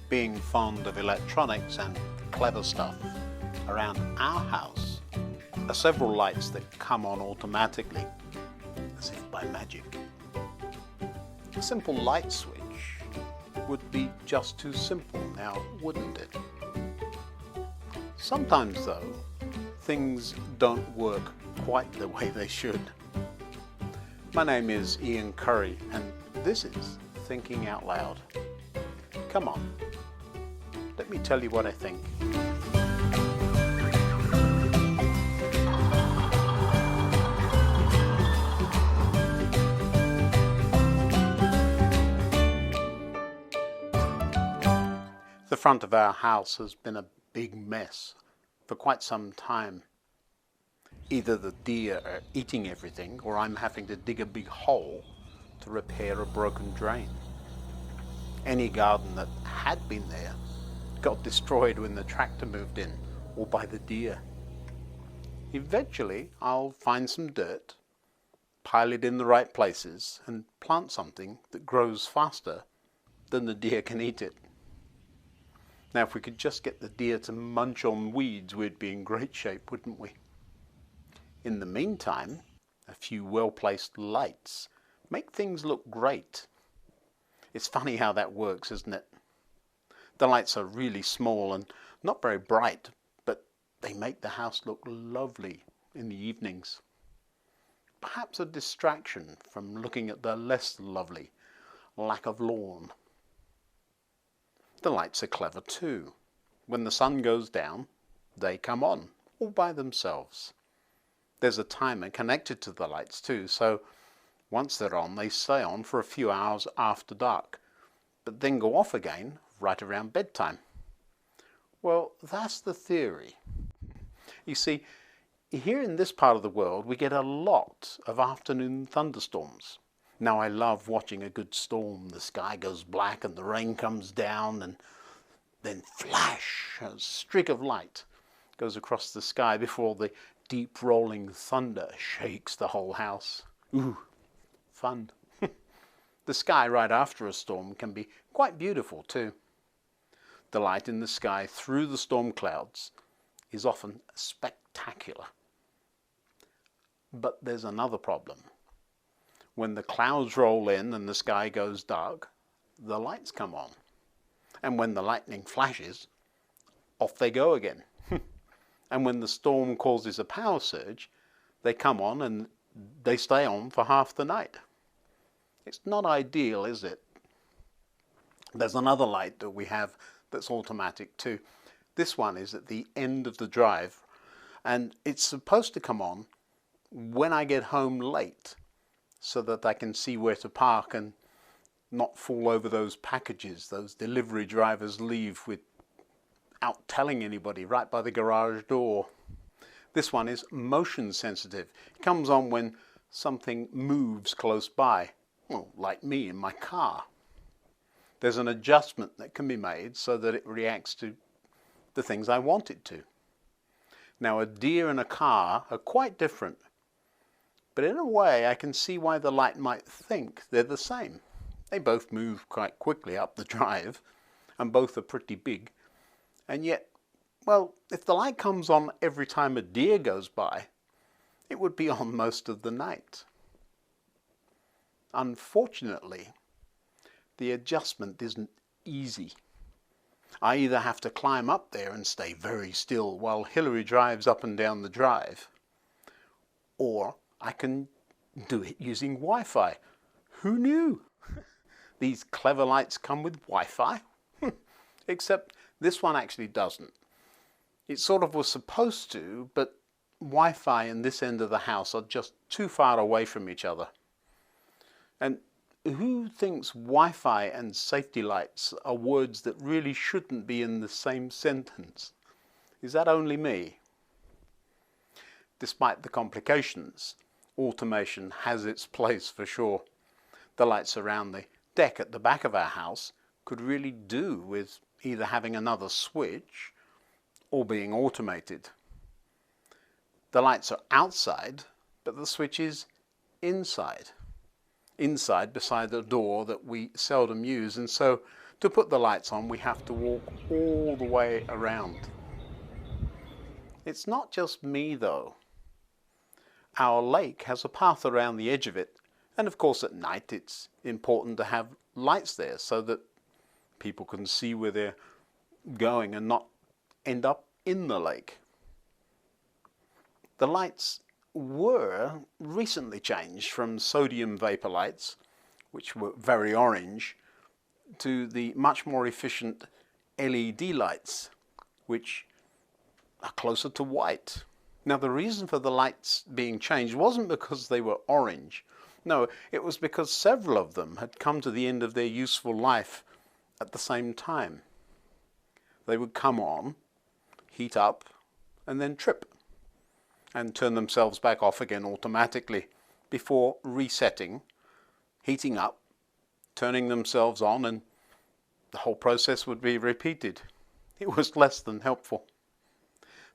Being fond of electronics and clever stuff, around our house are several lights that come on automatically, as if by magic. A simple light switch would be just too simple now, wouldn't it? Sometimes though, things don't work quite the way they should. My name is Ian Currey and this is Thinking Out Loud. Come on, let me tell you what I think. The front of our house has been a big mess for quite some time. Either the deer are eating everything or I'm having to dig a big hole to repair a broken drain. Any garden that had been there got destroyed when the tractor moved in or by the deer. Eventually I'll find some dirt, pile it in the right places and plant something that grows faster than the deer can eat it. Now if we could just get the deer to munch on weeds, we'd be in great shape, wouldn't we? In the meantime, a few well-placed lights make things look great. It's funny how that works, isn't it? The lights are really small and not very bright, but they make the house look lovely in the evenings. Perhaps a distraction from looking at the less lovely lack of lawn. The lights are clever too. When the sun goes down, they come on, all by themselves. There's a timer connected to the lights too, so once they're on, they stay on for a few hours after dark, but then go off again right around bedtime. Well, that's the theory. You see, here in this part of the world, we get a lot of afternoon thunderstorms. Now I love watching a good storm. The sky goes black and the rain comes down and then flash, a streak of light goes across the sky before the deep rolling thunder shakes the whole house. Ooh, fun. The sky right after a storm can be quite beautiful too. The light in the sky through the storm clouds is often spectacular. But there's another problem. When the clouds roll in and the sky goes dark, the lights come on. And when the lightning flashes, off they go again. And when the storm causes a power surge, they come on and they stay on for half the night. It's not ideal, is it? There's another light that we have that's automatic too. This one is at the end of the drive and it's supposed to come on when I get home late so that I can see where to park and not fall over those packages those delivery drivers leave without telling anybody right by the garage door. This one is motion sensitive. It comes on when something moves close by. Well, like me in my car. There's an adjustment that can be made so that it reacts to the things I want it to. Now a deer and a car are quite different, but in a way I can see why the light might think they're the same. They both move quite quickly up the drive and both are pretty big, and yet, well, if the light comes on every time a deer goes by, it would be on most of the night. Unfortunately, the adjustment isn't easy. I either have to climb up there and stay very still while Hillary drives up and down the drive, or I can do it using Wi-Fi. Who knew? These clever lights come with Wi-Fi? Except this one actually doesn't. It sort of was supposed to, but Wi-Fi and this end of the house are just too far away from each other. And who thinks Wi-Fi and safety lights are words that really shouldn't be in the same sentence? Is that only me? Despite the complications, automation has its place for sure. The lights around the deck at the back of our house could really do with either having another switch or being automated. The lights are outside, but the switch is inside. Inside beside the door that we seldom use, and so To put the lights on, we have to walk all the way around. It's not just me though. Our lake has a path around the edge of it, and of course at night it's important to have lights there so that people can see where they're going and not end up in the lake. The lights were recently changed from sodium vapor lights, which were very orange, to the much more efficient LED lights, which are closer to white. Now, the reason for the lights being changed wasn't because they were orange. No, it was because several of them had come to the end of their useful life at the same time. They would come on, heat up, and then trip, and turn themselves back off again automatically before resetting, heating up, turning themselves on, and the whole process would be repeated. It was less than helpful.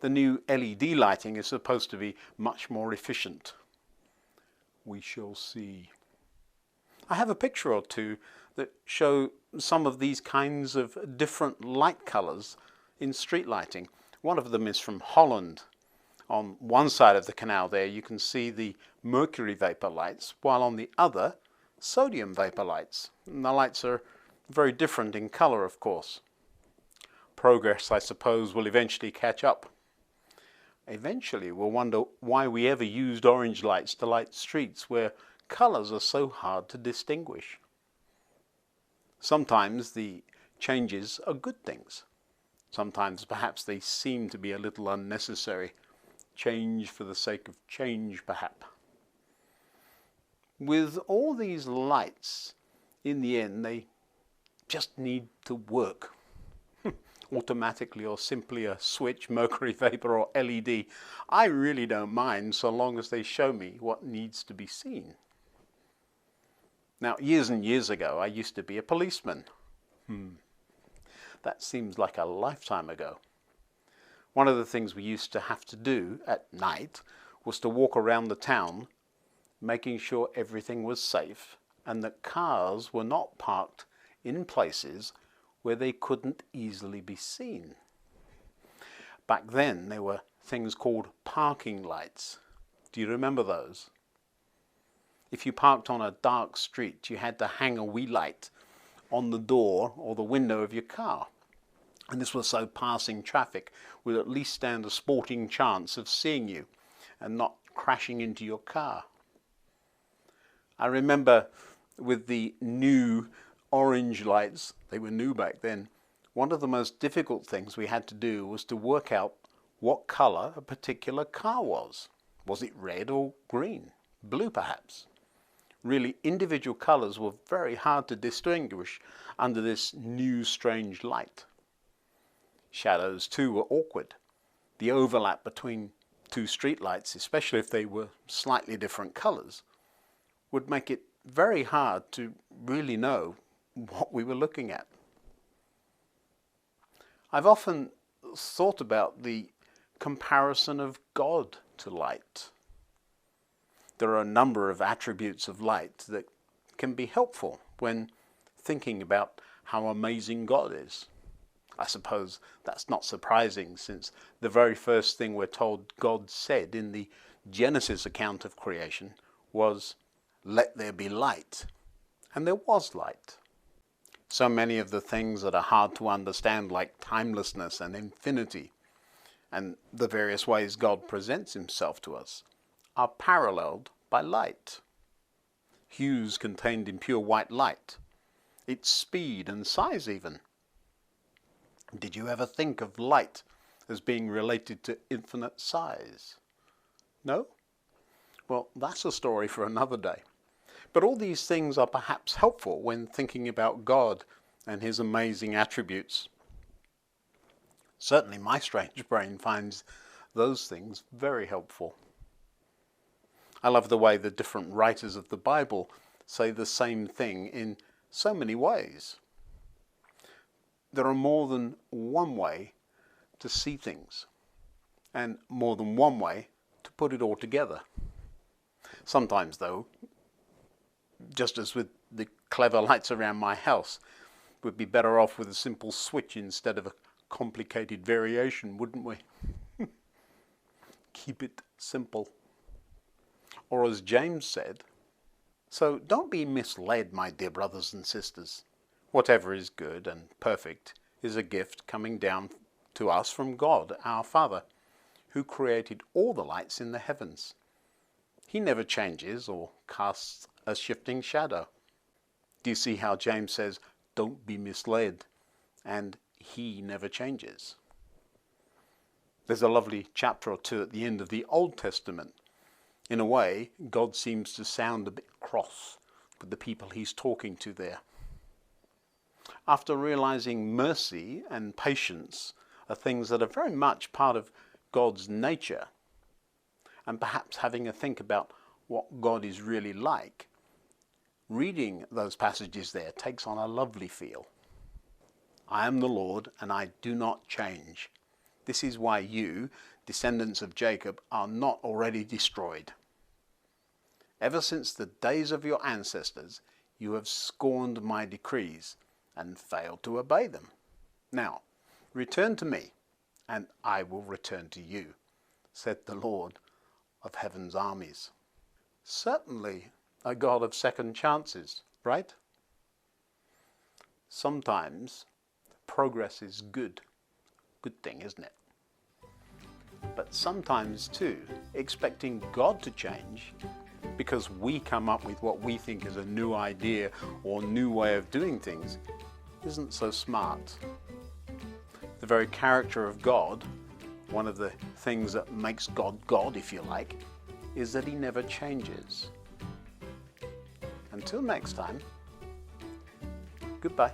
The new LED lighting is supposed to be much more efficient. We shall see. I have a picture or two that show some of these kinds of different light colours in street lighting. One of them is from Holland. On one side of the canal there you can see the mercury vapour lights, while on the other sodium vapour lights. And the lights are very different in colour, of course. Progress, I suppose, will eventually catch up. Eventually we'll wonder why we ever used orange lights to light streets where colours are so hard to distinguish. Sometimes the changes are good things. Sometimes perhaps they seem to be a little unnecessary. Change for the sake of change, perhaps. With all these lights, in the end, they just need to work. Automatically or simply a switch, mercury vapor or LED. I really don't mind so long as they show me what needs to be seen. Now, years and years ago, I used to be a policeman. That seems like a lifetime ago. One of the things we used to have to do at night was to walk around the town, making sure everything was safe and that cars were not parked in places where they couldn't easily be seen. Back then there were things called parking lights. Do you remember those? If you parked on a dark street, you had to hang a wee light on the door or the window of your car. And this was so passing traffic would at least stand a sporting chance of seeing you and not crashing into your car. I remember with the new orange lights, they were new back then, one of the most difficult things we had to do was to work out what colour a particular car was. Was it red or green? Blue perhaps? Really, individual colours were very hard to distinguish under this new strange light. Shadows too were awkward. The overlap between two street lights, especially if they were slightly different colours, would make it very hard to really know what we were looking at. I've often thought about the comparison of God to light. There are a number of attributes of light that can be helpful when thinking about how amazing God is. I suppose that's not surprising, since the very first thing we're told God said in the Genesis account of creation was, "Let there be light." And there was light. So many of the things that are hard to understand, like timelessness and infinity, and the various ways God presents himself to us, are paralleled by light. Hues contained in pure white light, its speed and size even. Did you ever think of light as being related to infinite size? No? Well, that's a story for another day. But all these things are perhaps helpful when thinking about God and his amazing attributes. Certainly my strange brain finds those things very helpful. I love the way the different writers of the Bible say the same thing in so many ways. There are more than one way to see things, and more than one way to put it all together. Sometimes, though, just as with the clever lights around my house, We'd be better off with a simple switch instead of a complicated variation, wouldn't we? Keep it simple. Or as James said, so don't be misled, my dear brothers and sisters. Whatever is good and perfect is a gift coming down to us from God, our Father, who created all the lights in the heavens. He never changes or casts a shifting shadow. Do you see how James says, don't be misled, and he never changes? There's a lovely chapter or two at the end of the Old Testament. In a way, God seems to sound a bit cross with the people he's talking to there. After realizing mercy and patience are things that are very much part of God's nature, and perhaps having a think about what God is really like, reading those passages there takes on a lovely feel. I am the Lord, and I do not change. This is why you, descendants of Jacob, are not already destroyed. Ever since the days of your ancestors, you have scorned my decrees and failed to obey them. Now, return to me, and I will return to you, said the Lord of heaven's armies. Certainly a God of second chances, right? Sometimes progress is good. Good thing, isn't it? But sometimes too, expecting God to change because we come up with what we think is a new idea or new way of doing things isn't so smart. The very character of God, one of the things that makes God God, if you like, is that he never changes. Until next time, goodbye.